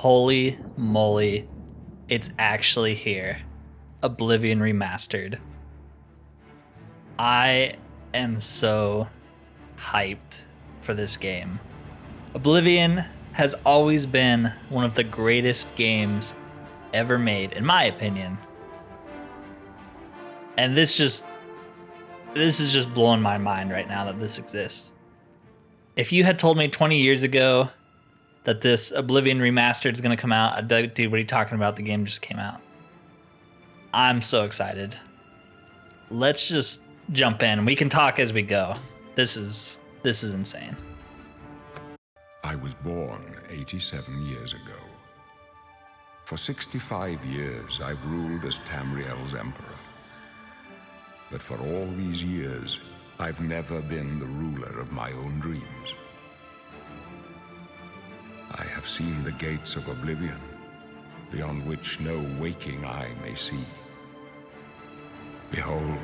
Holy moly, it's actually here. Oblivion Remastered. I am so hyped for this game. Oblivion has always been one of the greatest games ever made, in my opinion. And this is just blowing my mind right now that this exists. If you had told me 20 years ago that this Oblivion Remastered is going to come out, I'd be like, dude, what are you talking about? The game just came out. I'm so excited. Let's just jump in. We can talk as we go. This is insane. I was born 87 years ago. For 65 years, I've ruled as Tamriel's emperor. But for all these years, I've never been the ruler of my own dreams. I have seen the gates of Oblivion, beyond which no waking eye may see. Behold,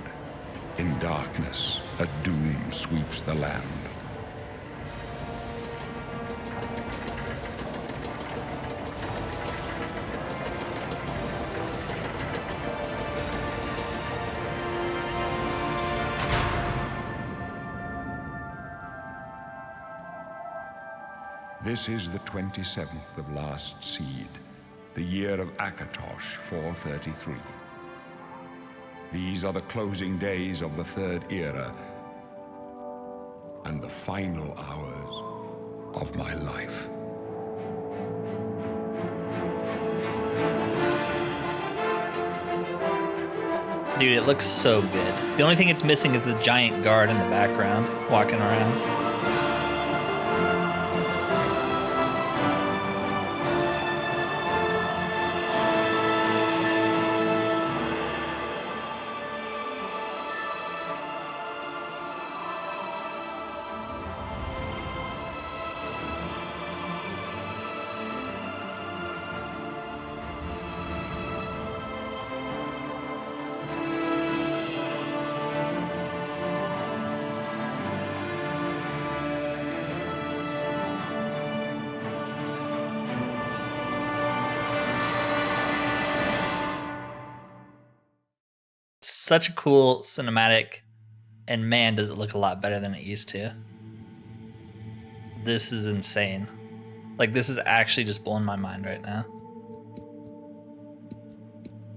in darkness, a doom sweeps the land. This is the 27th of last seed, the year of Akatosh 433. These are the closing days of the Third Era and the final hours of my life. Dude, it looks so good. The only thing it's missing is the giant guard in the background walking around. Such a cool cinematic, and man, does it look a lot better than it used to. This is insane. Like, this is actually just blowing my mind right now.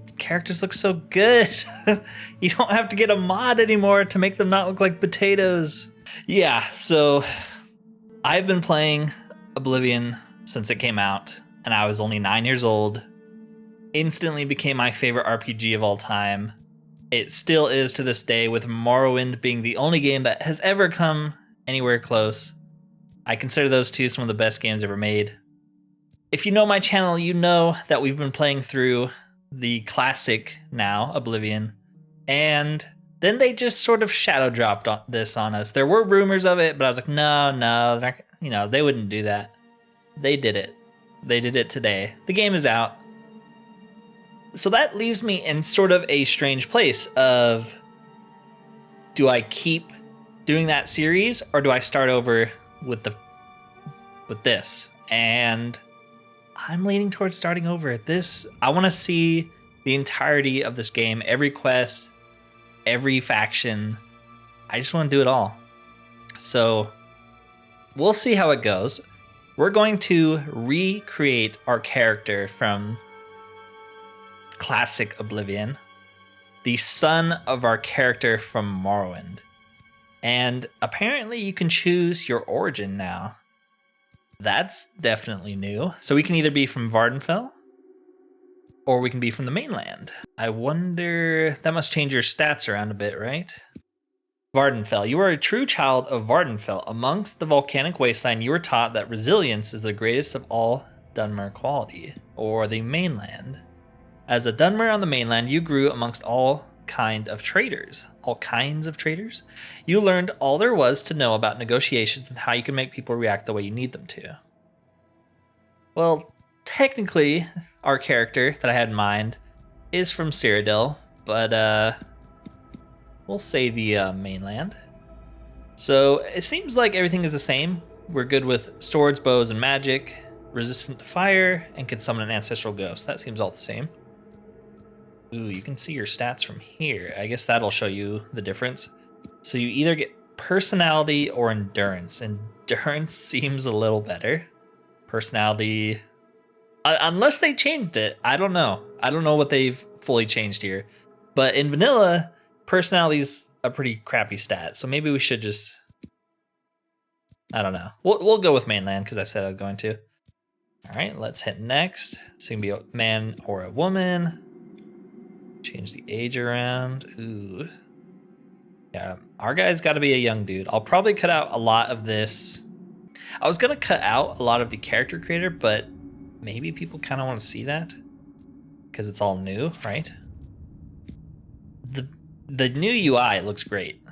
The characters look so good. You don't have to get a mod anymore to make them not look like potatoes. Yeah, so I've been playing Oblivion since it came out, and I was only 9 years old. Instantly became my favorite RPG of all time. It still is to this day, with Morrowind being the only game that has ever come anywhere close. I consider those two some of the best games ever made. If you know my channel, you know that we've been playing through the classic now, Oblivion, and then they just sort of shadow dropped this on us. There were rumors of it, but I was like, no, they wouldn't do that. They did it. They did it today. The game is out. So that leaves me in sort of a strange place of, do I keep doing that series or do I start over with this? And I'm leaning towards starting over. I want to see the entirety of this game, every quest, every faction. I just want to do it all. So we'll see how it goes. We're going to recreate our character from classic Oblivion, the son of our character from Morrowind. And apparently you can choose your origin now. That's definitely new. So we can either be from Vvardenfell, or we can be from the mainland. I wonder, that must change your stats around a bit, right? Vvardenfell. You are a true child of Vvardenfell. Amongst the volcanic wasteland, you were taught that resilience is the greatest of all Dunmer quality, or the mainland. As a Dunmer on the mainland, you grew amongst all kinds of traders. You learned all there was to know about negotiations and how you can make people react the way you need them to. Well, technically, our character that I had in mind is from Cyrodiil, but we'll say the mainland. So it seems like everything is the same. We're good with swords, bows, and magic. resistant to fire, and can summon an ancestral ghost. That seems all the same. Ooh, you can see your stats from here. I guess that'll show you the difference. So you either get personality or endurance. Endurance seems a little better. Personality, unless they changed it, I don't know. I don't know what they've fully changed here. But in vanilla, personality's a pretty crappy stat. So maybe we should just, I don't know. We'll go with mainland because I said I was going to. All right, let's hit next. So you can be a man or a woman. Change the age around. Ooh. Yeah, our guy's got to be a young dude. I'll probably cut out a lot of this. I was going to cut out a lot of the character creator, but maybe people kind of want to see that because it's all new, right? The new UI looks great.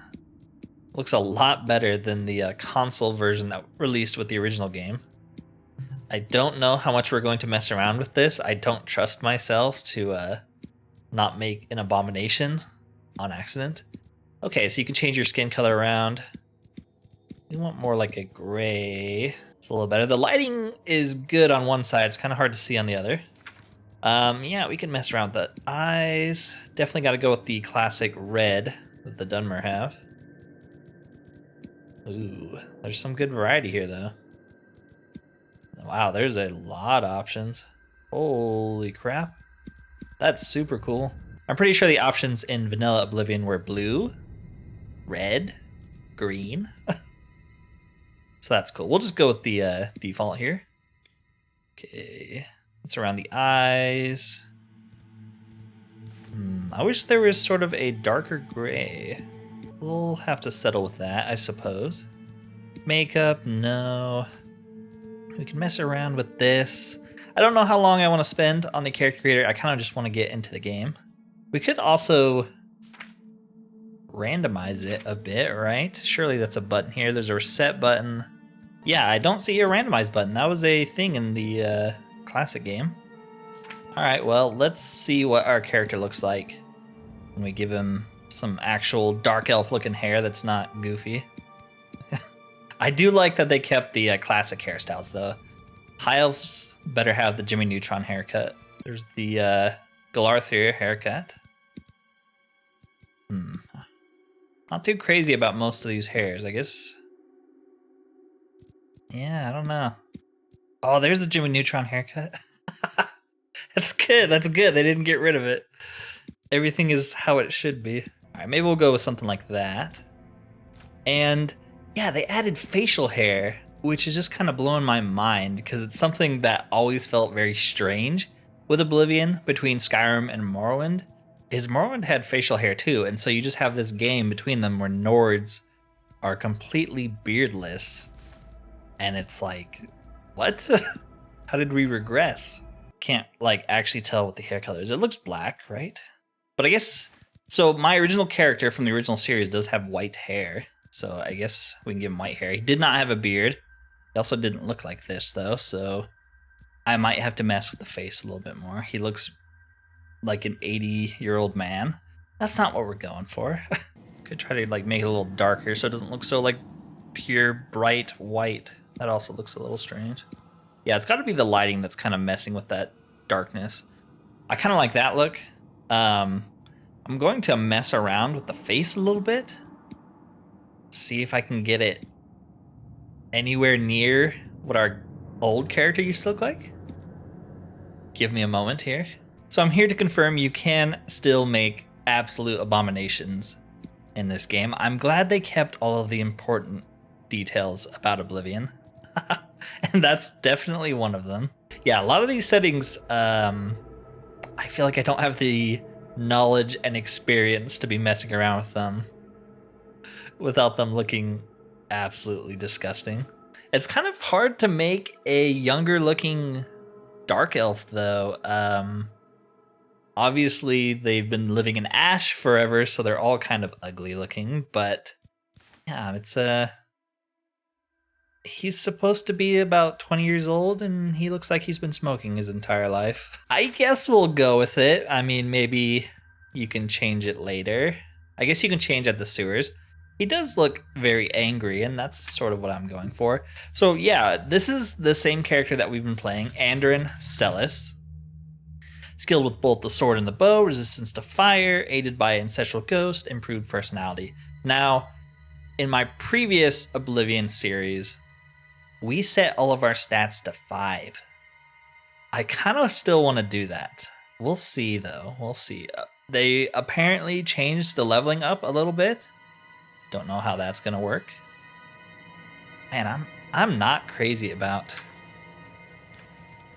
Looks a lot better than the console version that released with the original game. I don't know how much we're going to mess around with this. I don't trust myself to not make an abomination on accident. Okay, so you can change your skin color around. You want more like a gray. It's a little better. The lighting is good on one side. It's kind of hard to see on the other. Yeah, we can mess around with the eyes. Definitely got to go with the classic red that the Dunmer have. Ooh, there's some good variety here, though. Wow, there's a lot of options. Holy crap. That's super cool. I'm pretty sure the options in Vanilla Oblivion were blue, red, green. So that's cool. We'll just go with the default here. Okay, it's around the eyes. I wish there was sort of a darker gray. We'll have to settle with that, I suppose. Makeup, no. We can mess around with this. I don't know how long I want to spend on the character creator. I kind of just want to get into the game. We could also randomize it a bit, right? Surely that's a button here. There's a reset button. Yeah, I don't see a randomize button. That was a thing in the classic game. All right, well, let's see what our character looks like when we give him some actual dark elf looking hair that's not goofy. I do like that they kept the classic hairstyles, though. High elves better have the Jimmy Neutron haircut. There's the Galarthier haircut. Not too crazy about most of these hairs, I guess. Yeah, I don't know. Oh, there's the Jimmy Neutron haircut. That's good. That's good. They didn't get rid of it. Everything is how it should be. All right, maybe we'll go with something like that. And yeah, they added facial hair, which is just kind of blowing my mind because it's something that always felt very strange with Oblivion between Skyrim and Morrowind. Is Morrowind had facial hair too, and so you just have this game between them where Nords are completely beardless, and it's like, what? How did we regress? Can't like actually tell what the hair color is. It looks black, right? But I guess so. My original character from the original series does have white hair. So I guess we can give him white hair. He did not have a beard. He also didn't look like this, though, so I might have to mess with the face a little bit more. He looks like an 80-year-old man. That's not what we're going for. Could try to like make it a little darker so it doesn't look so like pure bright white. That also looks a little strange. Yeah, it's got to be the lighting that's kind of messing with that darkness. I kind of like that look. I'm going to mess around with the face a little bit. See if I can get it anywhere near what our old character used to look like. Give me a moment here. So I'm here to confirm you can still make absolute abominations in this game. I'm glad they kept all of the important details about Oblivion. And that's definitely one of them. Yeah, a lot of these settings, I feel like I don't have the knowledge and experience to be messing around with them without them looking absolutely disgusting. It's kind of hard to make a younger looking dark elf, though. Obviously, they've been living in ash forever, so they're all kind of ugly looking, but yeah, it's he's supposed to be about 20 years old, and he looks like he's been smoking his entire life. I guess we'll go with it. I mean, maybe you can change it later. I guess you can change at the sewers. He does look very angry, and that's sort of what I'm going for. So yeah, this is the same character that we've been playing, Andrin Celis. Skilled with both the sword and the bow, resistance to fire, aided by ancestral ghost, improved personality. Now, in my previous Oblivion series, we set all of our stats to 5. I kind of still want to do that. We'll see, though. We'll see. They apparently changed the leveling up a little bit. Don't know how that's going to work. Man, I'm not crazy about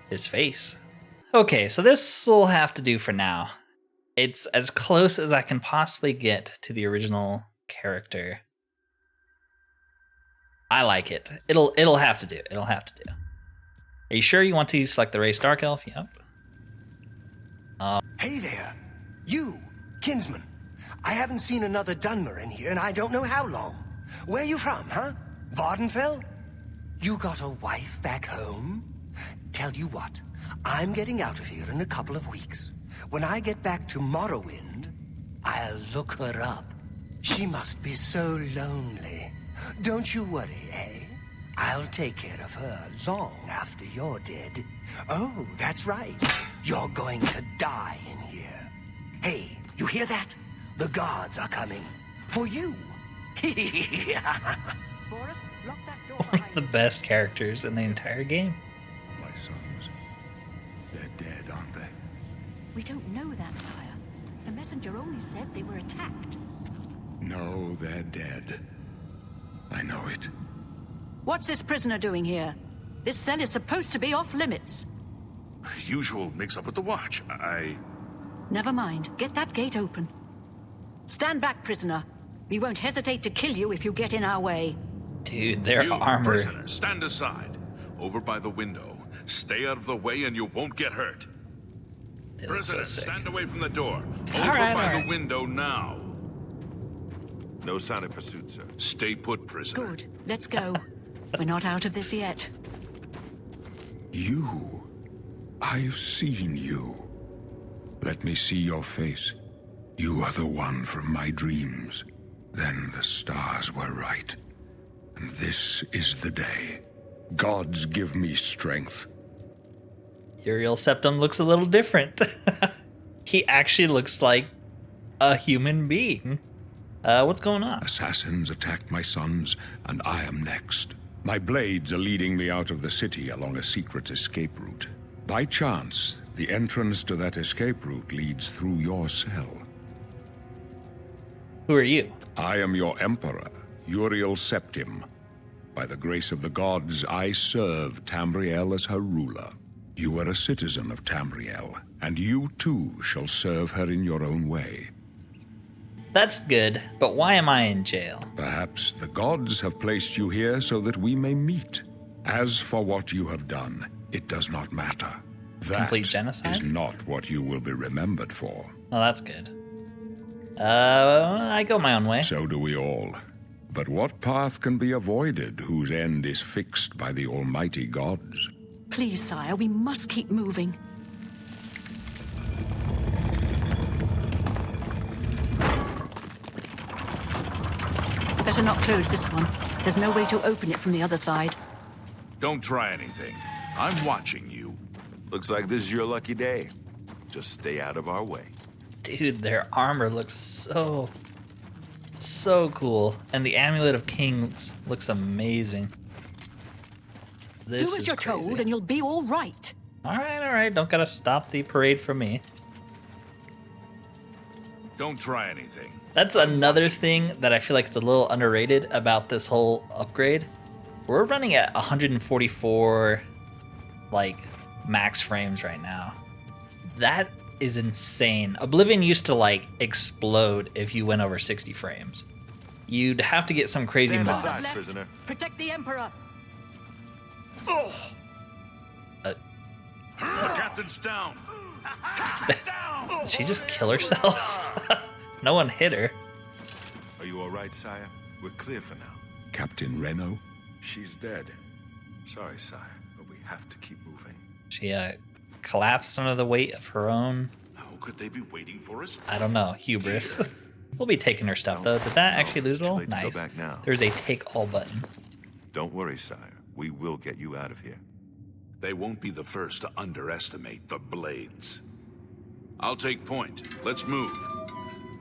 his face. Okay, so this will have to do for now. It's as close as I can possibly get to the original character. I like it. It'll have to do. It'll have to do. Are you sure you want to select the race Dark Elf? Yep. Hey there, you, kinsman. I haven't seen another Dunmer in here, and I don't know how long. Where you from, huh? Vardenfell? You got a wife back home? Tell you what, I'm getting out of here in a couple of weeks. When I get back to Morrowind, I'll look her up. She must be so lonely. Don't you worry, eh? I'll take care of her long after you're dead. Oh, that's right. You're going to die in here. Hey, you hear that? The guards are coming. For you. One of the best characters in the entire game. My sons, they're dead, aren't they? We don't know that, sire. The messenger only said they were attacked. No, they're dead. I know it. What's this prisoner doing here? This cell is supposed to be off limits. Usual mix-up with the watch. Never mind. Get that gate open. Stand back, prisoner. We won't hesitate to kill you if you get in our way. Dude, their You, armor. prisoner, stand aside. Over by the window. Stay out of the way and you won't get hurt. They look so Prisoner, sick. stand away from the door. Over right, by all the right. window now. No sign of pursuit, sir. Stay put, prisoner. Good. Let's go. We're not out of this yet. You. I've seen you. Let me see your face. You are the one from my dreams. Then the stars were right. And this is the day. Gods give me strength. Uriel Septum looks a little different. He actually looks like a human being. What's going on? Assassins attacked my sons, and I am next. My blades are leading me out of the city along a secret escape route. By chance, the entrance to that escape route leads through your cell. Who are you? I am your emperor, Uriel Septim. By the grace of the gods, I serve Tamriel as her ruler. You are a citizen of Tamriel, and you too shall serve her in your own way. That's good, but why am I in jail? Perhaps the gods have placed you here so that we may meet. As for what you have done, it does not matter. That Complete genocide? is not what you will be remembered for. Oh, that's good. I go my own way. So do we all. But what path can be avoided whose end is fixed by the almighty gods? Please, sire, we must keep moving. Better not close this one. There's no way to open it from the other side. Don't try anything. I'm watching you. Looks like this is your lucky day. Just stay out of our way. Dude, their armor looks so cool. And the Amulet of Kings looks amazing. This Do as is you're crazy. told and you'll be all right. All right. Don't gotta stop the parade for me. Don't try anything. That's another thing that I feel like it's a little underrated about this whole upgrade. We're running at 144 like max frames right now. That is insane. Oblivion used to like explode if you went over 60 frames. You'd have to get some crazy Stand mods. aside, Left. prisoner. Protect the Emperor. The captain's down. Did she just kill herself? No one hit her. Are you all right, sire? We're clear for now. Captain Reno? She's dead. Sorry, sire, but we have to keep moving. She collapsed under the weight of her own, How could they be waiting for us? I don't know, hubris. We'll be taking her stuff, though. Did that actually lose it all? It's too late to Nice. go back now. There's a take all button. Don't worry, sire. We will get you out of here. They won't be the first to underestimate the Blades. I'll take point. Let's move.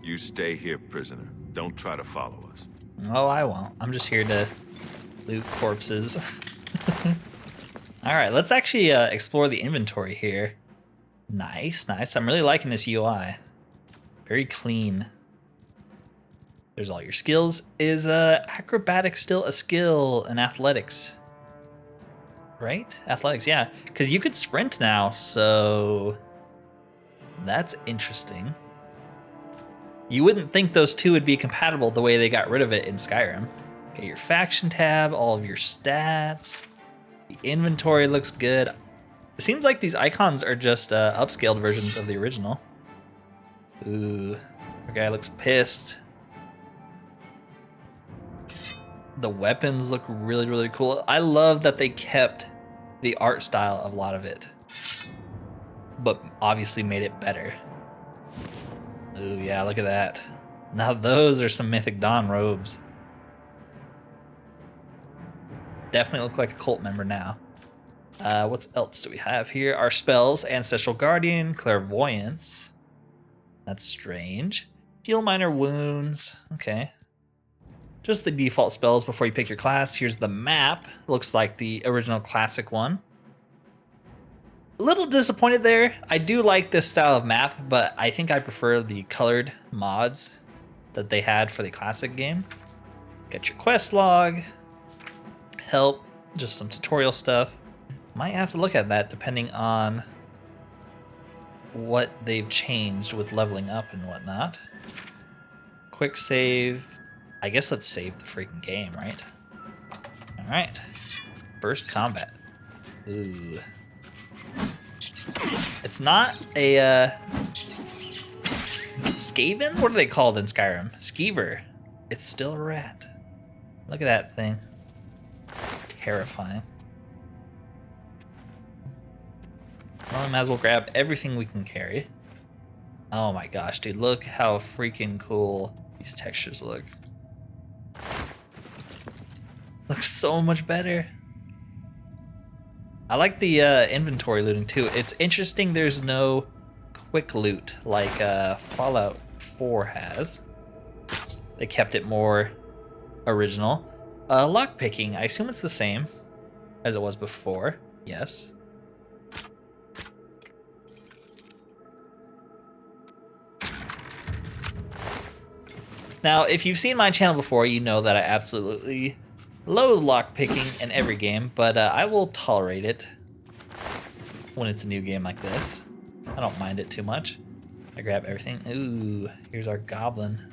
You stay here, prisoner. Don't try to follow us. Oh, I won't. I'm just here to loot corpses. All right, let's actually explore the inventory here. Nice, nice. I'm really liking this UI. Very clean. There's all your skills. Is acrobatics still a skill in athletics? Right? Athletics, yeah. Because you could sprint now, so that's interesting. You wouldn't think those two would be compatible the way they got rid of it in Skyrim. Get your faction tab, all of your stats. The inventory looks good. It seems like these icons are just upscaled versions of the original. Ooh, our guy looks pissed. The weapons look really, really cool. I love that they kept the art style of a lot of it, but obviously made it better. Ooh, yeah, look at that. Now those are some Mythic Dawn robes. Definitely look like a cult member now. What else do we have here? Our spells: Ancestral Guardian, Clairvoyance. That's strange. Heal minor wounds. Okay. Just the default spells before you pick your class. Here's the map. Looks like the original classic one. A little disappointed there. I do like this style of map, but I think I prefer the colored mods that they had for the classic game. Got your quest log. Help. Just some tutorial stuff. Might have to look at that depending on what they've changed with leveling up and whatnot. Quick save. I guess let's save the freaking game, right? All right. First combat. Ooh. It's not a Skaven? What are they called in Skyrim? Skeever. It's still a rat. Look at that thing. Terrifying. Well, I might as well grab everything we can carry. Oh my gosh, dude, look how freaking cool these textures look. Looks so much better. I like the inventory looting too. It's interesting there's no quick loot like Fallout 4 has. They kept it more original. Lockpicking, I assume it's the same as it was before. Yes. Now, if you've seen my channel before, you know that I absolutely loathe lockpicking in every game, but I will tolerate it when it's a new game like this. I don't mind it too much. I grab everything. Ooh, here's our goblin.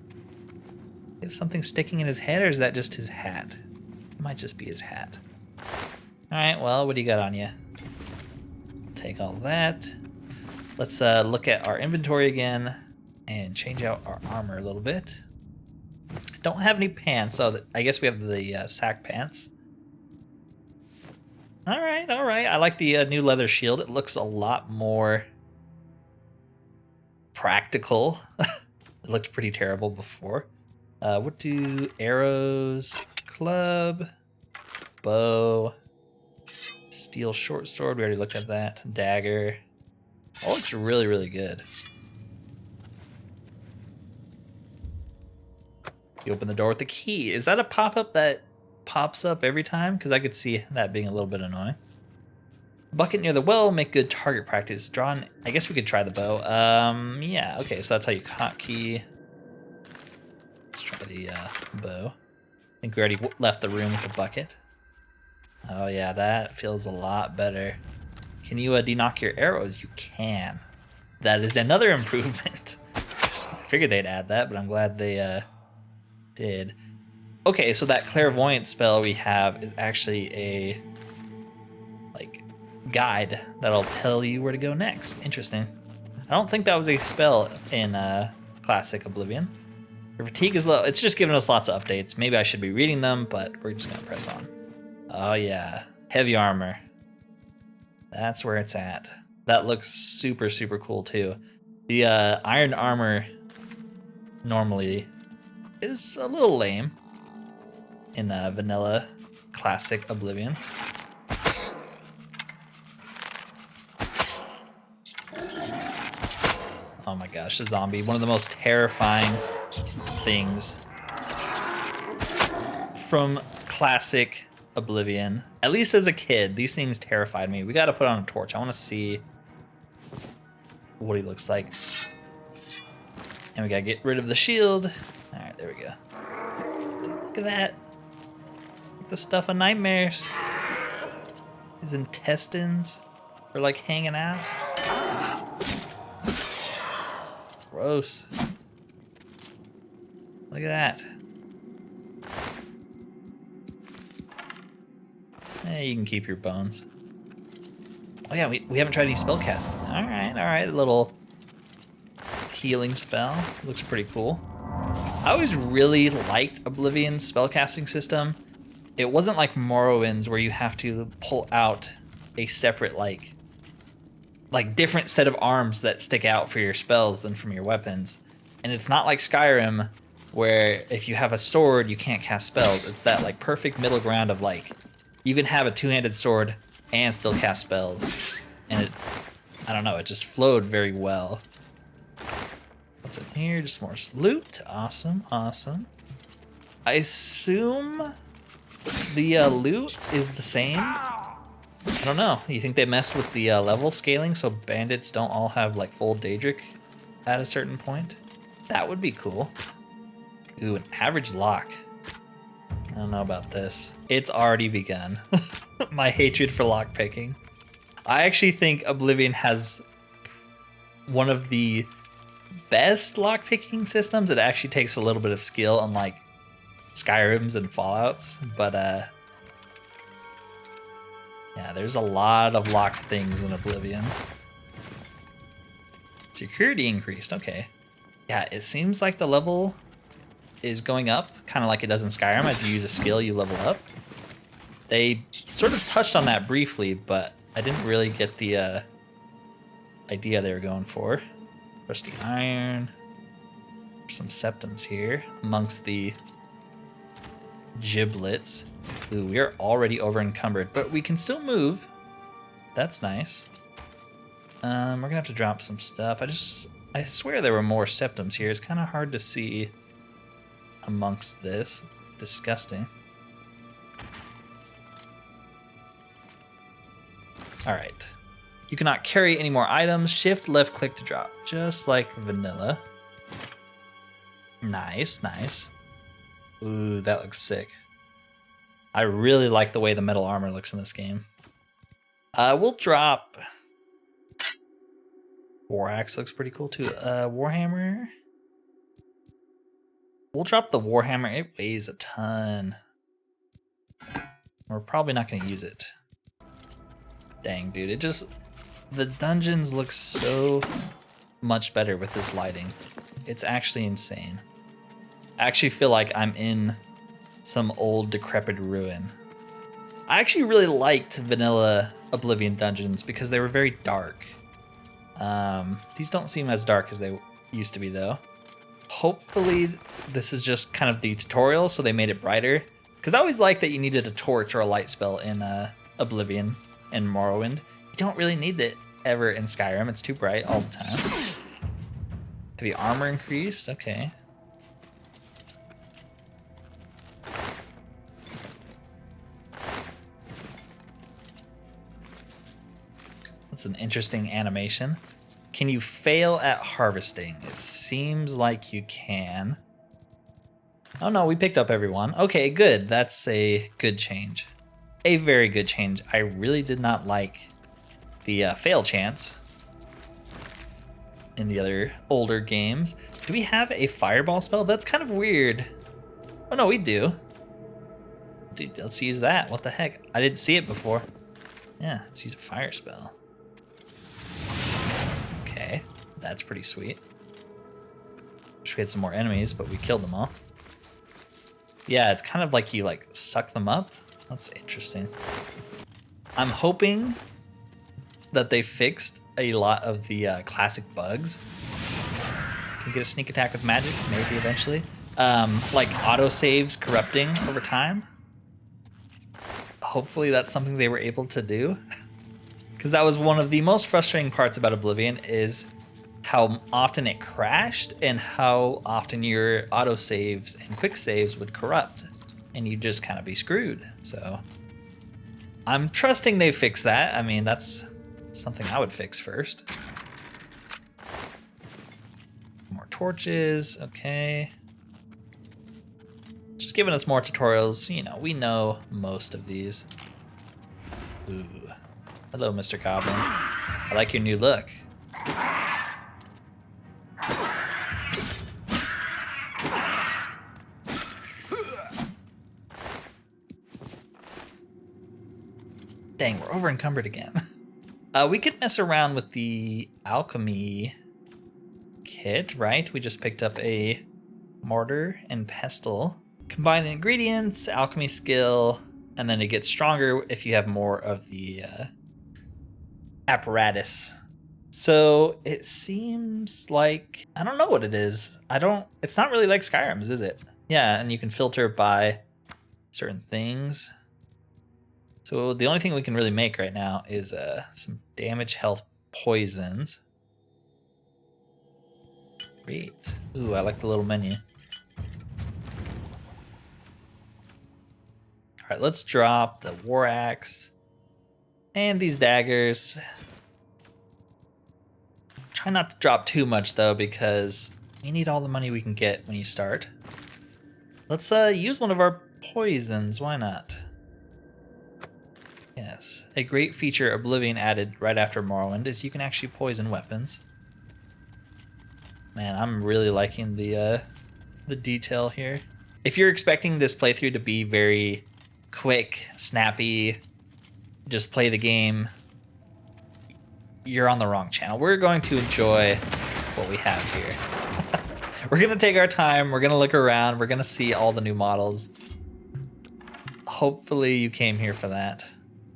He has something sticking in his head, or is that just his hat? It might just be his hat. Alright, well, what do you got on you? Take all that. Let's look at our inventory again and change out our armor a little bit. Don't have any pants. Oh, I guess we have the sack pants. All right, all right. I like the new leather shield. It looks a lot more practical. It looked pretty terrible before. What do arrows, club, bow, steel short sword? We already looked at that. Dagger. All looks really, really good. You open the door with the key. Is that a pop-up that pops up every time? Because I could see that being a little bit annoying. Bucket near the well, make good target practice. Drawn. I guess we could try the bow. Yeah, okay, so that's how you hotkey. Let's try the bow. I think we already left the room with the bucket. Oh yeah, that feels a lot better. Can you de-knock your arrows? You can. That is another improvement. I figured they'd add that, but I'm glad they did. Okay, so that clairvoyant spell we have is actually a guide that'll tell you where to go next. Interesting. I don't think that was a spell in classic Oblivion. Your fatigue is low. It's just giving us lots of updates. Maybe I should be reading them, but we're just gonna press on. Oh yeah, heavy armor. That's where it's at. That looks super, super cool too. The iron armor normally is a little lame in vanilla classic Oblivion. Oh my gosh, a zombie. One of the most terrifying things from classic Oblivion. At least as a kid, these things terrified me. We gotta put on a torch. I wanna see what he looks like. And we gotta get rid of the shield. Alright, there we go. Dude, look at that. The stuff of nightmares. His intestines are like hanging out. Gross. Look at that. You can keep your bones. Oh yeah, we haven't tried any spellcasting. Alright, a little healing spell. Looks pretty cool. I always really liked Oblivion's spellcasting system. It wasn't like Morrowind's where you have to pull out a separate like different set of arms that stick out for your spells than from your weapons. And it's not like Skyrim where if you have a sword you can't cast spells. It's that like perfect middle ground of like you can have a two-handed sword and still cast spells. And I don't know, it just flowed very well. What's in here? Just more loot. Awesome. I assume the loot is the same. I don't know. You think they messed with the level scaling so bandits don't all have like full Daedric at a certain point? That would be cool. Ooh, an average lock. I don't know about this. It's already begun. My hatred for lockpicking. I actually think Oblivion has one of the best lockpicking systems. It actually takes a little bit of skill, unlike Skyrims and Fallouts, but yeah, there's a lot of locked things in Oblivion. Security increased, okay. Yeah, it seems like the level is going up, kind of like it does in Skyrim. As you use a skill, you level up. They sort of touched on that briefly, but I didn't really get the idea they were going for. Rusty iron. Some septums here amongst the giblets. Ooh, we are already over encumbered, but we can still move. That's nice. We're gonna have to drop some stuff. I swear there were more septums here. It's kind of hard to see amongst this. It's disgusting. All right. You cannot carry any more items. Shift left click to drop, just like vanilla. Nice. Ooh, that looks sick. I really like the way the metal armor looks in this game. We'll drop... War Axe looks pretty cool too. Warhammer. We'll drop the Warhammer. It weighs a ton. We're probably not going to use it. Dang, dude. It just... The dungeons look so much better with this lighting. It's actually insane. I actually feel like I'm in some old decrepit ruin. I actually really liked vanilla Oblivion dungeons because they were very dark. These don't seem as dark as they used to be though. Hopefully this is just kind of the tutorial, so they made it brighter. Because I always liked that you needed a torch or a light spell in Oblivion and Morrowind. You don't really need it ever in Skyrim. It's too bright all the time. Heavy armor increased. Okay. That's an interesting animation. Can you fail at harvesting? It seems like you can. Oh no, we picked up everyone. Okay, good. That's a good change. A very good change. I really did not like the fail chance in the other older games. Do we have a fireball spell? That's kind of weird. Oh no, we do. Dude, let's use that. What the heck? I didn't see it before. Yeah, let's use a fire spell. Okay, that's pretty sweet. Wish we had some more enemies, but we killed them all. Yeah, it's kind of like you like suck them up. That's interesting. I'm hoping that they fixed a lot of the classic bugs. Can get a sneak attack with magic, maybe eventually. Like autosaves corrupting over time. Hopefully that's something they were able to do. Because that was one of the most frustrating parts about Oblivion, is how often it crashed and how often your autosaves and quick saves would corrupt. And you'd just kind of be screwed. So I'm trusting they fix that. I mean, that's something I would fix first. More torches, okay. Just giving us more tutorials. You know, we know most of these. Ooh. Hello, Mr. Goblin. I like your new look. Dang, we're over encumbered again. We could mess around with the alchemy kit, right? We just picked up a mortar and pestle. Combine the ingredients, alchemy skill, and then it gets stronger if you have more of the apparatus. So it seems like, I don't know what it is. It's not really like Skyrim's, is it? Yeah, and you can filter by certain things. So the only thing we can really make right now is some damage, health, poisons. Great. Ooh, I like the little menu. All right, let's drop the war axe and these daggers. Try not to drop too much though, because we need all the money we can get when you start. Let's use one of our poisons. Why not? Yes, a great feature Oblivion added right after Morrowind is you can actually poison weapons. Man, I'm really liking the detail here. If you're expecting this playthrough to be very quick, snappy, just play the game, you're on the wrong channel. We're going to enjoy what we have here. We're going to take our time. We're going to look around. We're going to see all the new models. Hopefully you came here for that.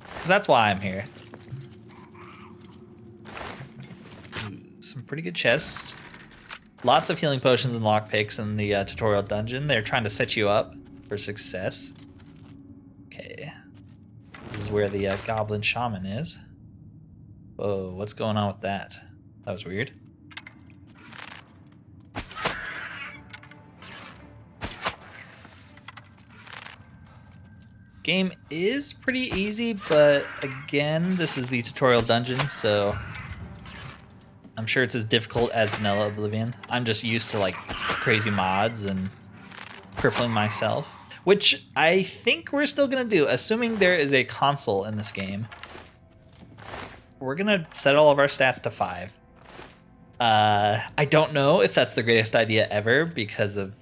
Because that's why I'm here. Ooh, some pretty good chests. Lots of healing potions and lockpicks in the tutorial dungeon. They're trying to set you up for success. Okay. This is where the Goblin Shaman is. Whoa, what's going on with that? That was weird. Game is pretty easy, but again, this is the tutorial dungeon, so I'm sure it's as difficult as vanilla Oblivion. I'm just used to like crazy mods and crippling myself, which I think we're still gonna do, assuming there is a console in this game. We're gonna set all of our stats to 5. I don't know if that's the greatest idea ever because of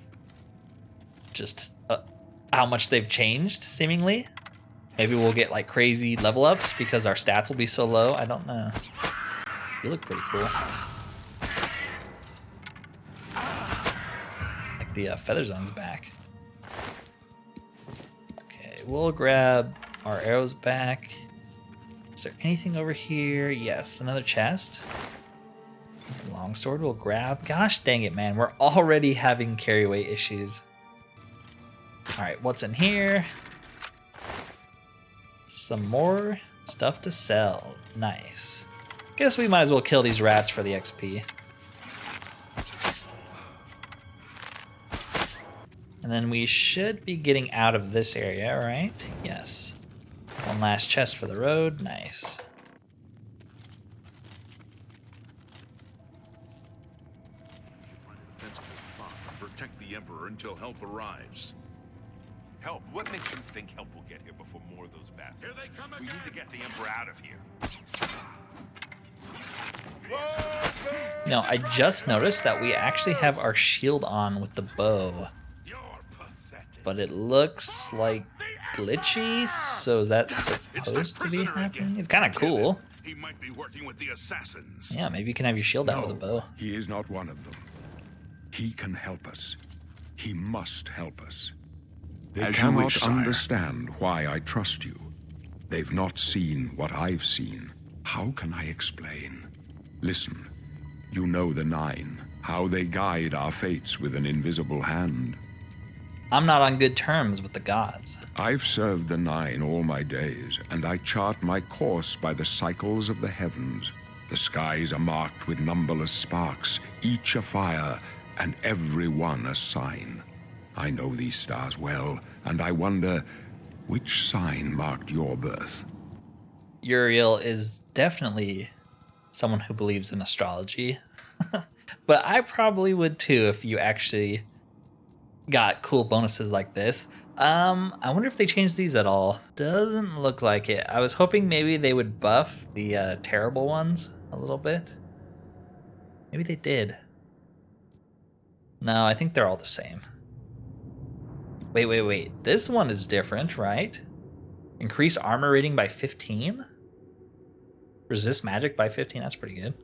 just how much they've changed, seemingly. Maybe we'll get like crazy level ups because our stats will be so low. I don't know. You look pretty cool. Like the feather zone's back. Okay, we'll grab our arrows back. Is there anything over here? Yes, another chest. Longsword we'll grab. Gosh dang it, man. We're already having carry weight issues. Alright, what's in here? Some more stuff to sell. Nice. Guess we might as well kill these rats for the XP. And then we should be getting out of this area, right? Yes. One last chest for the road. Nice. Protect the Emperor until help arrives. Help? What makes you think help will get here before more of those bastards? Here they come We again. need to get the Emperor out of here. You know, I just noticed that we actually have our shield on with the bow. You're pathetic. But it looks like glitchy, so is that supposed to be happening? It's kind of cool. He might be working with the assassins. Yeah, maybe you can have your shield out with a bow. He is not one of them. He can help us. He must help us. They As you cannot wish, sire. understand why I trust you. They've not seen what I've seen. How can I explain? Listen, you know the 9, how they guide our fates with an invisible hand. I'm not on good terms with the gods. I've served the Nine all my days, and I chart my course by the cycles of the heavens. The skies are marked with numberless sparks, each a fire, and every one a sign. I know these stars well, and I wonder, which sign marked your birth? Uriel is definitely someone who believes in astrology. But I probably would too if you actually got cool bonuses like this. I wonder if they changed these at all. Doesn't look like it. I was hoping maybe they would buff the terrible ones a little bit. Maybe they did. No, I think they're all the same. Wait. This one is different, right? Increase armor rating by 15? Resist magic by 15? That's pretty good.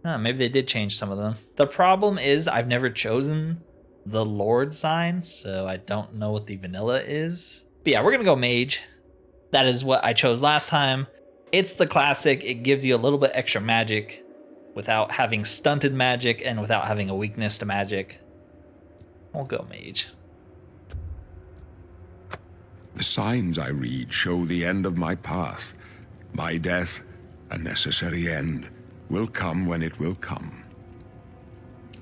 Maybe they did change some of them. The problem is I've never chosen the Lord sign, so I don't know what the vanilla is. But yeah, we're gonna go mage. That is what I chose last time. It's the classic. It gives you a little bit extra magic without having stunted magic and without having a weakness to magic. We'll go mage. The signs I read show the end of my path. My death, a necessary end, will come when it will come.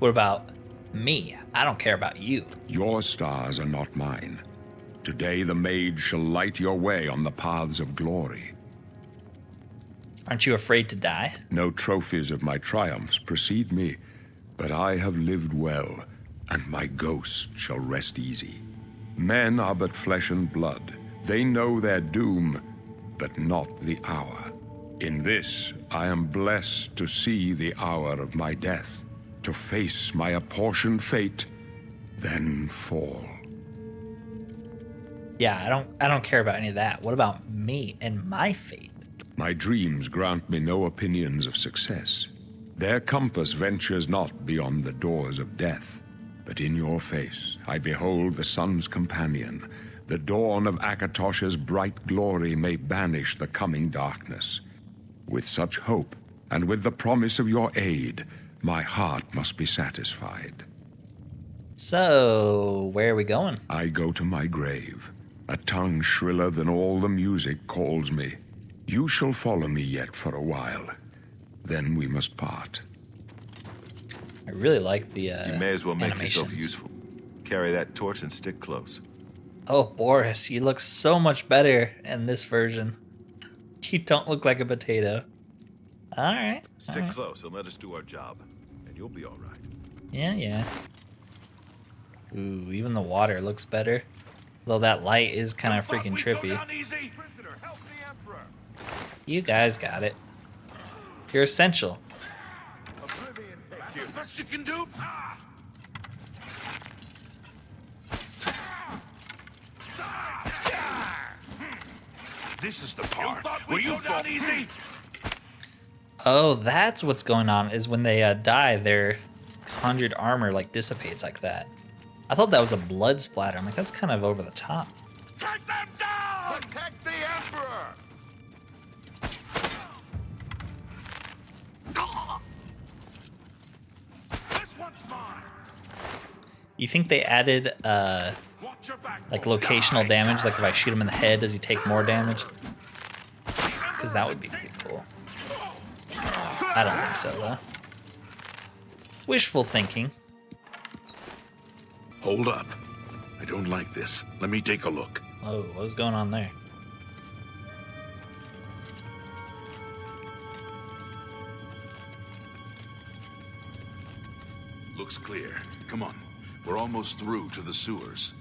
What about me? I don't care about you. Your stars are not mine. Today the mage shall light your way on the paths of glory. Aren't you afraid to die? No trophies of my triumphs precede me, but I have lived well, and my ghost shall rest easy. Men are but flesh and blood. They know their doom, but not the hour. In this, I am blessed to see the hour of my death, to face my apportioned fate, then fall. Yeah, I don't care about any of that. What about me and my fate? My dreams grant me no opinions of success. Their compass ventures not beyond the doors of death. But in your face I behold the sun's companion. The dawn of Akatosh's bright glory may banish the coming darkness. With such hope, and with the promise of your aid, my heart must be satisfied. So, where are we going? I go to my grave. A tongue shriller than all the music calls me. You shall follow me yet for a while. Then we must part. I really like the You may as well make yourself animations. useful. Carry that torch and stick close. Oh, Boris, you look so much better in this version. You don't look like a potato. All right. Stick close and let us do our job, and you'll be all right. Yeah. Ooh, even the water looks better. Though that light is kind of freaking trippy. You guys got it. You're essential. Best you can do. This is the part where you fall easy. Oh, that's what's going on, is when they die, their conjured armor like dissipates like that. I thought that was a blood splatter. I'm like, that's kind of over the top. Take them down! Protect the Emperor! This one's mine! You think they added Watch your back. like locational damage? Like if I shoot him in the head, does he take more damage? Because that would be pretty cool. I don't think so, though. Wishful thinking. Hold up. I don't like this. Let me take a look. Oh, what was going on there? Looks clear. Come on. We're almost through to the sewers.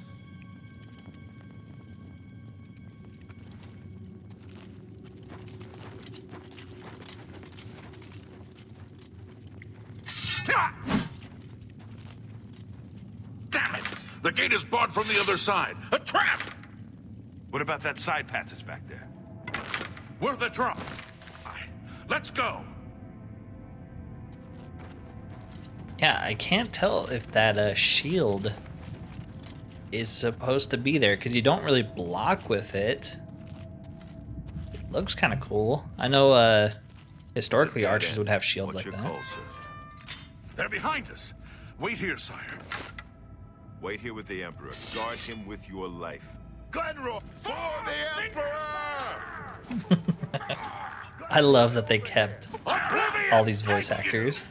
Damn it! The gate is barred from the other side. A trap! What about that side passage back there? Worth a try. Let's go. Yeah, I can't tell if that shield is supposed to be there because you don't really block with it. It looks kind of cool. I know historically archers would have shields What's like your that. call, sir? They're behind us. Wait here, sire. Wait here with the Emperor. Guard him with your life. Glenroy, For the Emperor! I love that they kept all these voice actors.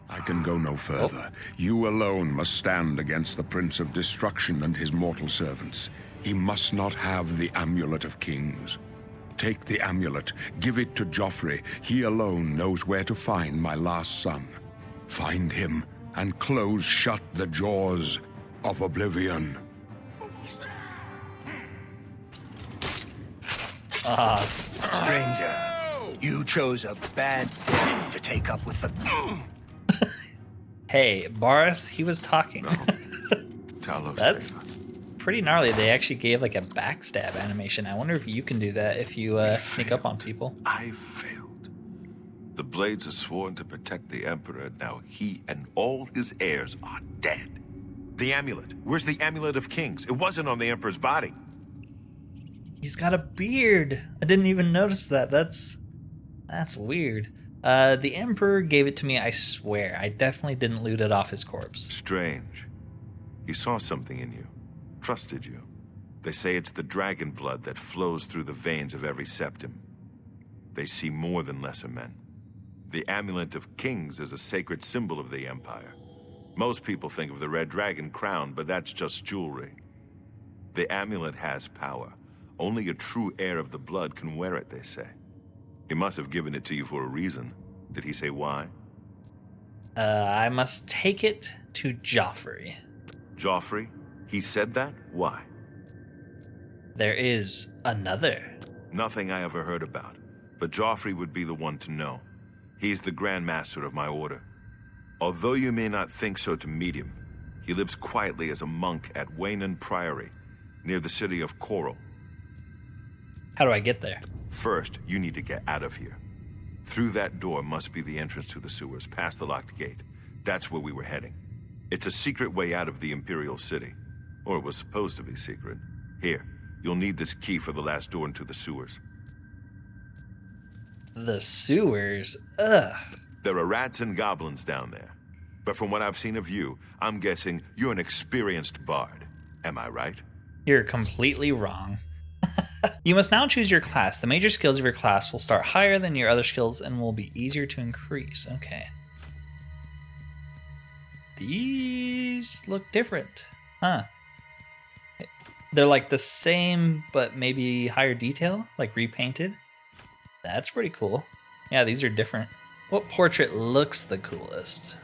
I can go no further. You alone must stand against the Prince of Destruction and his mortal servants. He must not have the Amulet of Kings. Take the amulet, give it to Joffrey. He alone knows where to find my last son. Find him and close shut the jaws of Oblivion. Ah, Stranger, you chose a bad day to take up with the... hey, Boris, he was talking. Talos, That's save us. pretty gnarly. They actually gave like a backstab animation. I wonder if you can do that if you sneak up on people. I failed. The Blades are sworn to protect the Emperor. Now he and all his heirs are dead. The amulet. Where's the Amulet of Kings? It wasn't on the Emperor's body. He's got a beard. I didn't even notice that. That's weird. The Emperor gave it to me, I swear. I definitely didn't loot it off his corpse. Strange. He saw something in you. Trusted you. They say it's the dragon blood that flows through the veins of every septim. They see more than lesser men. The Amulet of Kings is a sacred symbol of the Empire. Most people think of the red dragon crown, but that's just jewelry. The amulet has power. Only a true heir of the blood can wear it, they say. He must have given it to you for a reason. Did he say why? I must take it to Joffrey. Joffrey? He said that? Why? There is another. Nothing I ever heard about. But Joffrey would be the one to know. He's the Grand Master of my order. Although you may not think so to meet him, he lives quietly as a monk at Waynon Priory, near the city of Coral. How do I get there? First, you need to get out of here. Through that door must be the entrance to the sewers, past the locked gate. That's where we were heading. It's a secret way out of the Imperial City. Or it was supposed to be secret. Here, you'll need this key for the last door into the sewers. The sewers? Ugh. There are rats and goblins down there. But from what I've seen of you, I'm guessing you're an experienced bard. Am I right? You're completely wrong. You must now choose your class. The major skills of your class will start higher than your other skills and will be easier to increase. Okay. These look different. Huh. They're like the same, but maybe higher detail, like repainted. That's pretty cool. Yeah, these are different. What portrait looks the coolest?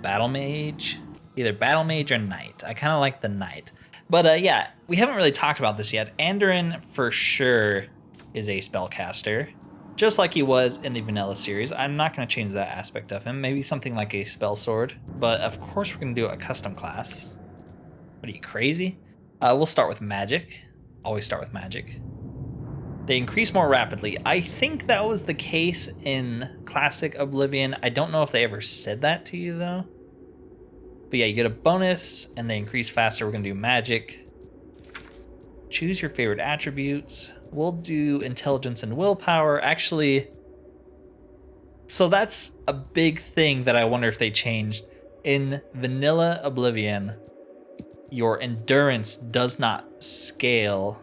Battle Mage? Either Battle Mage or Knight. I kind of like the Knight. But yeah, we haven't really talked about this yet. Andoran for sure is a spellcaster, just like he was in the vanilla series. I'm not going to change that aspect of him. Maybe something like a spell sword. But of course we're going to do a custom class. What are you, crazy? We'll start with magic. Always start with magic. They increase more rapidly. I think that was the case in Classic Oblivion. I don't know if they ever said that to you, though. But yeah, you get a bonus, and they increase faster. We're going to do magic. Choose your favorite attributes. We'll do intelligence and willpower. Actually, so that's a big thing that I wonder if they changed. In Vanilla Oblivion, your endurance does not scale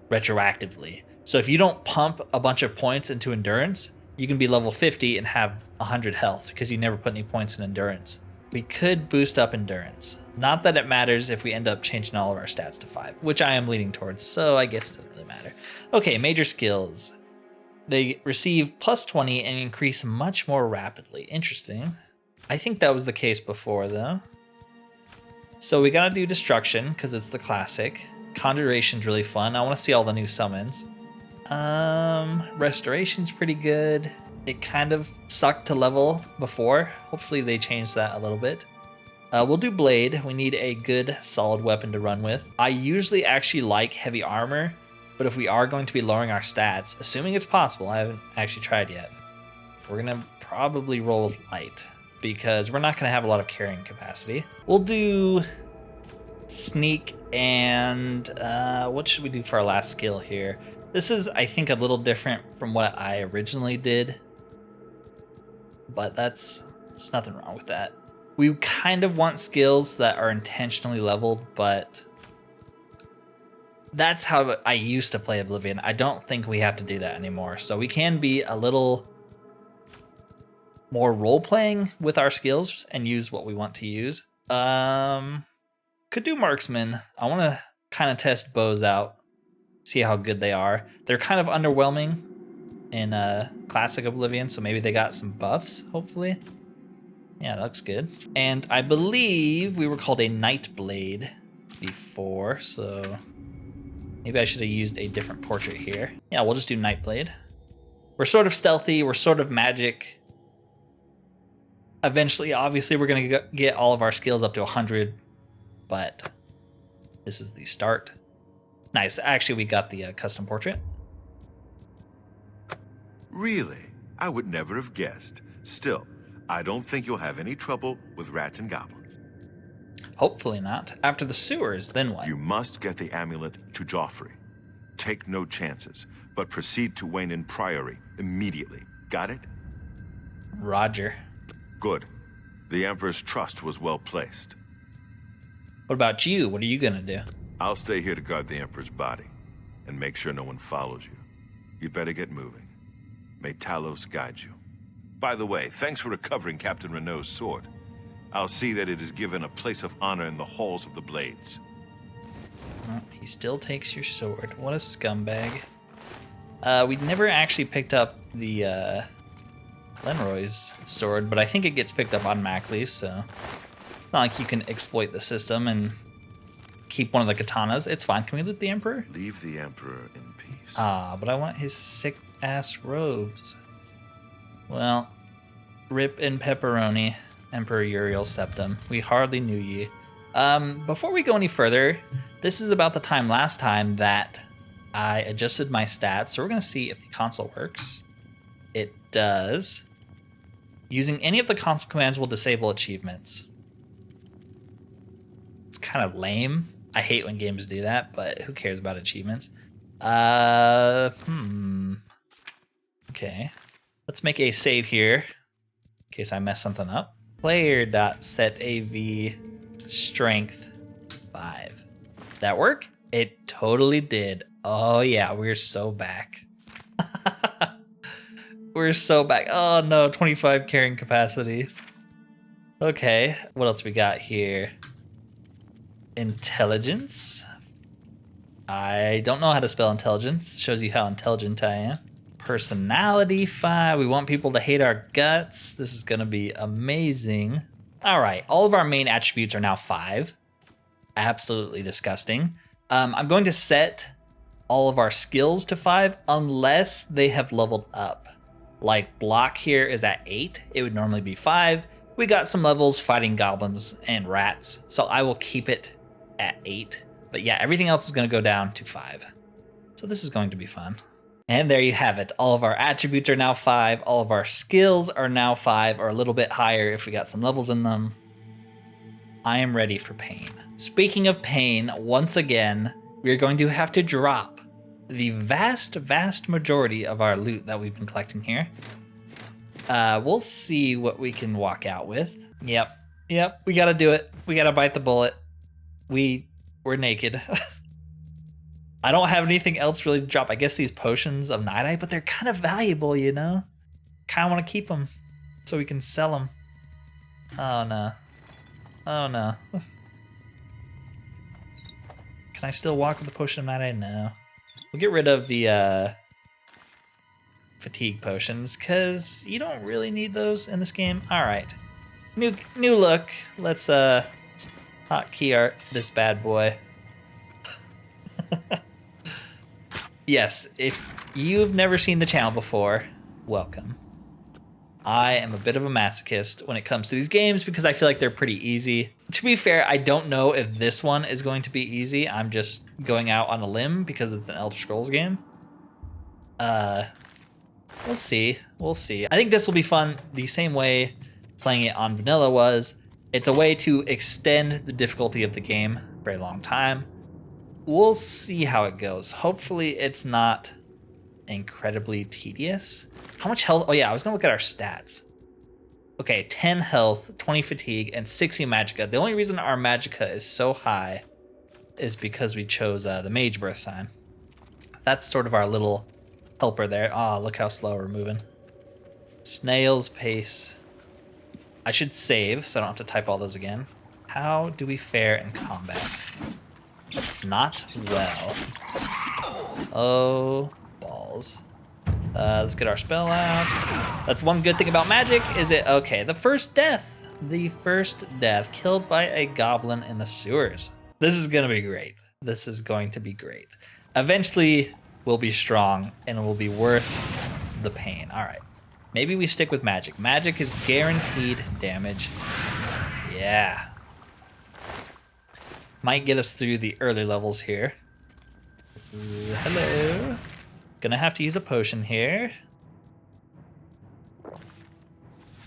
retroactively. So if you don't pump a bunch of points into endurance, you can be level 50 and have 100 health because you never put any points in endurance. We could boost up endurance. Not that it matters if we end up changing all of our stats to 5, which I am leaning towards, so I guess it doesn't really matter. Okay, major skills. They receive plus 20 and increase much more rapidly. Interesting. I think that was the case before, though. So we gotta do destruction because it's the classic. Conjuration's really fun. I want to see all the new summons. Restoration's pretty good. It kind of sucked to level before. Hopefully they changed that a little bit. We'll do blade. We need a good solid weapon to run with. I usually actually like heavy armor, but if we are going to be lowering our stats, assuming it's possible, I haven't actually tried yet, we're gonna probably roll with light because we're not gonna have a lot of carrying capacity. We'll do sneak and what should we do for our last skill here? This is, I think, a little different from what I originally did. but there's nothing wrong with that. We kind of want skills that are intentionally leveled, but that's how I used to play Oblivion. I don't think we have to do that anymore. So we can be a little more role-playing with our skills and use what we want to use. Could do marksman. I want to kind of test bows out, see how good they are. They're kind of underwhelming in classic Oblivion, so maybe they got some buffs, hopefully. Yeah, that looks good. And I believe we were called a Nightblade before, so maybe I should have used a different portrait here. Yeah, we'll just do Nightblade. We're sort of stealthy, we're sort of magic. Eventually, obviously, we're going to get all of our skills up to 100, but this is the start. Nice. Actually, we got the custom portrait. Really? I would never have guessed. Still, I don't think you'll have any trouble with rats and goblins. Hopefully not. After the sewers, then what? You must get the amulet to Joffrey. Take no chances, but proceed to Wayne Priory immediately. Got it? Roger. Good. The Emperor's trust was well placed. What about you? What are you gonna do? I'll stay here to guard the Emperor's body and make sure no one follows you. You'd better get moving. May Talos guide you. By the way, thanks for recovering Captain Renault's sword. I'll see that it is given a place of honor in the halls of the Blades. Oh, he still takes your sword. What a scumbag. We never actually picked up the Lenroy's sword, but I think it gets picked up automatically, so it's not like you can exploit the system and keep one of the katanas. It's fine. Can we loot the Emperor? Leave the Emperor in peace. But I want his sick-ass robes. Well, rip in pepperoni, Emperor Uriel Septim. We hardly knew ye. Before we go any further, this is about the time last time that I adjusted my stats, so we're going to see if the console works. It does. Using any of the console commands will disable achievements. It's kind of lame. I hate when games do that, but who cares about achievements? Okay. Let's make a save here in case I mess something up. Player.setAV strength 5. Did that work? It totally did. Oh yeah, we're so back. We're so back. Oh no, 25 carrying capacity. Okay, what else we got here? Intelligence. I don't know how to spell intelligence. Shows you how intelligent I am. Personality 5. We want people to hate our guts. This is going to be amazing. All right, all of our main attributes are now 5. Absolutely disgusting. I'm going to set all of our skills to 5 unless they have leveled up. Like block here is at 8. It would normally be 5. We got some levels fighting goblins and rats, so I will keep it at 8. But yeah, everything else is going to go down to 5. So this is going to be fun. And there you have it. All of our attributes are now 5. All of our skills are now 5, or a little bit higher if we got some levels in them. I am ready for pain. Speaking of pain, once again, we're going to have to drop the vast majority of our loot that we've been collecting here. We'll see what we can walk out with. Yep, we gotta do it. We gotta bite the bullet. We're naked. I don't have anything else really to drop. I guess these potions of Night Eye, but they're kind of valuable, you know? Kind of want to keep them so we can sell them. Oh no. Oh no. Can I still walk with the potion of Night Eye? No. We'll get rid of the fatigue potions because you don't really need those in this game. All right. New look. Let's hotkey art this bad boy. Yes, if you've never seen the channel before, welcome. I am a bit of a masochist when it comes to these games because I feel like they're pretty easy. To be fair, I don't know if this one is going to be easy. I'm just going out on a limb because it's an Elder Scrolls game. We'll see. We'll see. I think this will be fun the same way playing it on vanilla was. It's a way to extend the difficulty of the game for a long time. We'll see how it goes. Hopefully it's not incredibly tedious. How much health? Oh yeah, I was gonna look at our stats. Okay, 10 health, 20 fatigue, and 60 magicka. The only reason our magicka is so high is because we chose the mage Birthsign. That's sort of our little helper there. Oh, look how slow we're moving. Snail's pace. I should save so I don't have to type all those again. How do we fare in combat? Not well. Oh, balls. Let's get our spell out. That's one good thing about magic, is it? Okay, the first death. The first death, killed by a goblin in the sewers. This is gonna be great. This is going to be great. Eventually, we'll be strong and it will be worth the pain. All right, maybe we stick with magic. Magic is guaranteed damage. Yeah. Might get us through the early levels here. Ooh, hello. Gonna have to use a potion here.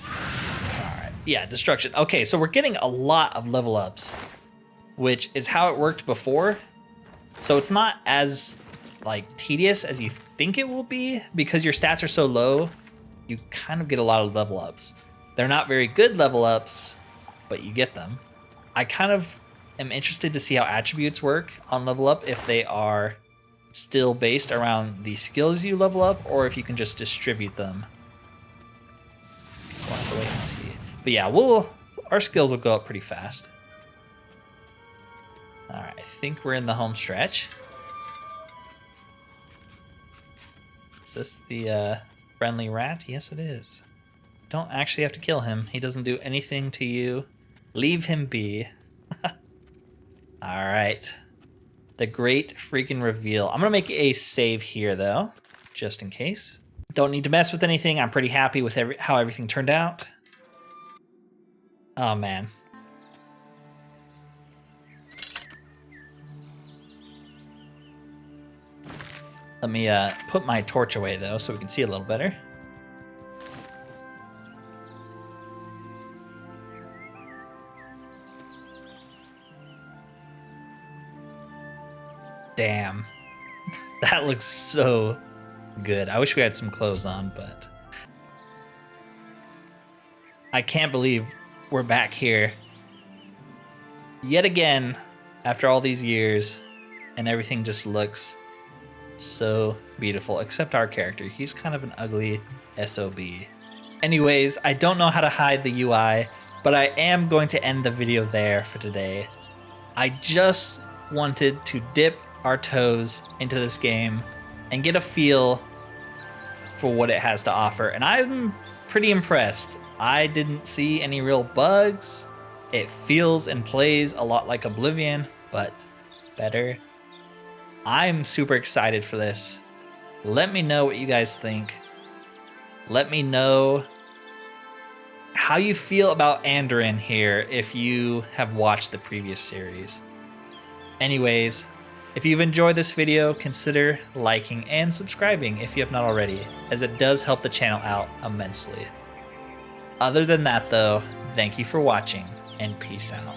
Alright, yeah, destruction. Okay, so we're getting a lot of level ups, which is how it worked before. So it's not as like tedious as you think it will be, because your stats are so low, you kind of get a lot of level ups. They're not very good level ups, but you get them. I kind of am interested to see how attributes work on level up, if they are still based around the skills you level up, or if you can just distribute them. Just want to wait and see. But yeah, our skills will go up pretty fast. All right, I think we're in the home stretch. Is this the friendly rat? Yes, it is. Don't actually have to kill him. He doesn't do anything to you. Leave him be. All right. The great freaking reveal. I'm gonna make a save here though, just in case. Don't need to mess with anything. I'm pretty happy with how everything turned out. Oh man. Let me put my torch away though, so we can see a little better. Damn, that looks so good. I wish we had some clothes on, but I can't believe we're back here yet again after all these years, and everything just looks so beautiful, except our character. He's kind of an ugly SOB. Anyways, I don't know how to hide the UI, but I am going to end the video there for today. I just wanted to dip our toes into this game and get a feel for what it has to offer, and I'm pretty impressed. I didn't see any real bugs. It feels and plays a lot like Oblivion, but better. I'm super excited for this. Let me know what you guys think. Let me know how you feel about Andoran here if you have watched the previous series. Anyways, if you've enjoyed this video, consider liking and subscribing if you have not already, as it does help the channel out immensely. Other than that though, thank you for watching and peace out.